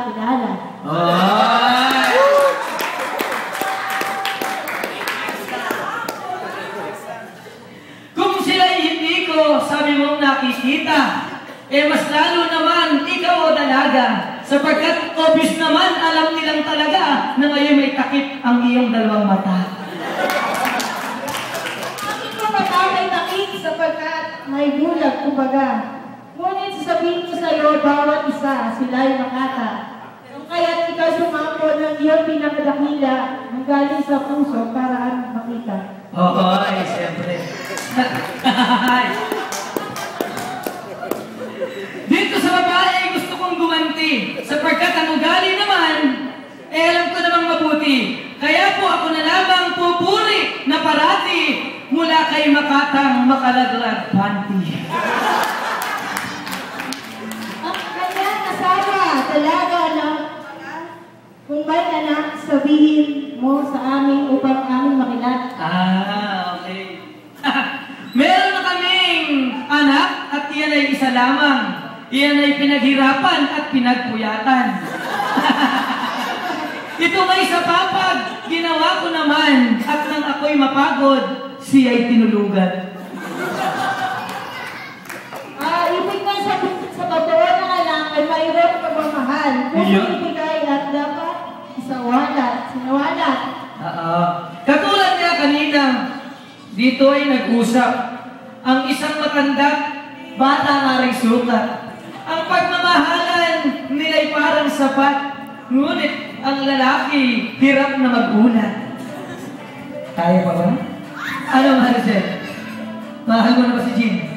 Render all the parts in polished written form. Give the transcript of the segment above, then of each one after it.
kilala. Kung sila'y hindi ko, sabi mong nakikita, mas lalo naman ikaw o dalaga, sapagkat obvious naman alam nilang talaga na ngayon may takip ang iyong dalawang mata. Ang iyong mata may takip sapagkat may bulag, kumbaga. Ngunit sasabihin ko sa iyo, bawat isa, sila'y makata. Kung kaya't ikaw sumampo ng iyong pinakadakila, ang galing sa puso para makita. Oo, ay, siyempre. Dito sa babae, gusto kong gumanti, sapagkat ang ugali naman, alam ko namang mabuti. Kaya po ako na lamang pupuri na parati mula kay Makatang makalaglag panty. Talaga na kung may anak, sabihin mo sa amin upang aming makilala. Okay. Meron na kaming anak at iyan ay isa lamang. Iyan ay pinaghirapan at pinagpuyatan. Ito ngay sa papag, ginawa ko naman at nang ako'y mapagod, siya ay tinulugan. Ibig mo sa totoo na alam ay mayroon pagmamahal. Kung ibigay at dapat sinawalat. Katulad niya kanina, dito ay nag-usap. Ang isang matanda, bata nga rin sukat. Ang pagmamahalan nila'y parang sapat. Ngunit ang lalaki, hirap na magulat. Kaya pa ba? Ano, Maricel? Mahal mo na ba si Jean?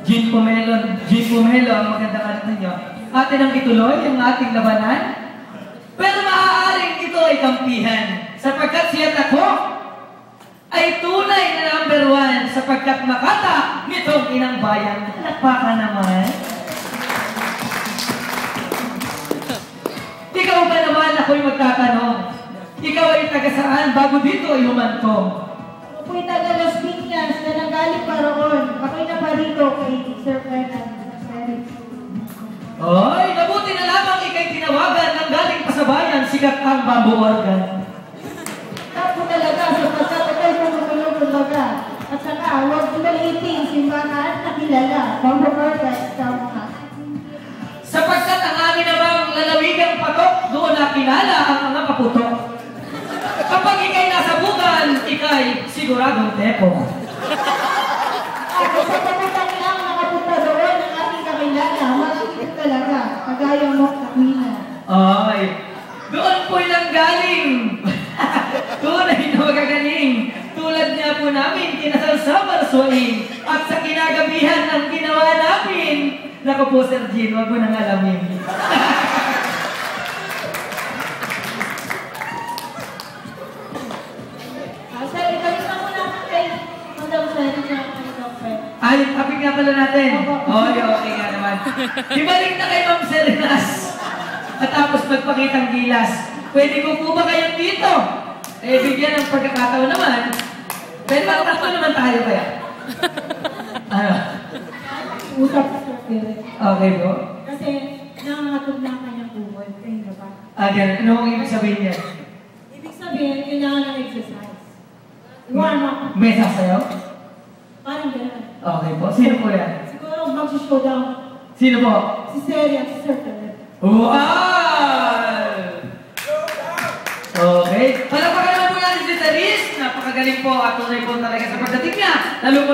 Jean Pomelo, ang magandang anak ninyo. Atin ang ituloy ang ating labanan. Pero maaaring ito ay kampihan, sapagkat siya't ako ay tunay na #1, sapagkat Makata nitong inang bayan. Nakpakan naman. Ikaw ba naman ako'y magtatanong? Ikaw ay taga saan bago dito ay humantong? Ako'y taga Las Piñas na nanggaling pa roon. Ako'y naparito kay Sir Fernand. Oy, mabuti na lamang ikay tinawagan ng galing pa sa bayan, sikat ang bamboo organ. Tapo talaga sapagkat ako'y pumutulong kumbaga. At saka, huwag maliiting simbahan na kilala. Bamboo organ, ikaw nga. Sapagkat ang amin namang lalawigang patok, doon na kilala ang mga kaputok. Kapag ikay nasa bukan, ikay siguradong tepo. Ako sa paputan lang nakapunta doon ang ating kakilala. Masikip talaga, kagayang mo kakmina. Ay, doon po'y lang galing. Tunay na magagaling. Tulad niya po namin, kinasal sa Marsuain. At sa kinagabihan ang ginawa namin. Naku po, Sir Jean, wag mo nang alamin. Ay, topic nga pala natin. Okay nga naman. Ibalik na kay Ma'am Serenas. At tapos magpakitang gilas. Pwede ko po ba kayong dito? Bigyan ng pagkakataon naman. Pero tatlo naman tayo kaya. Ano? Usap sa spirit. Okay po. Kasi nangangatog na ang kanyang buhay. Kaya na ba? Ganun. Ano ang ibig sabihin niya? Ibig sabihin, kailangan ng exercise. Warm up. May sasayaw? Parang gano'n. Okay po. Sino po yan? Siguro mag-showdown. Sino po? Si Seri at si Sir Philip. Wow! Okay. Palapakan naman po yan si Teris. Napakagaling po at tunay po talaga sa pagdating niya. Lalo po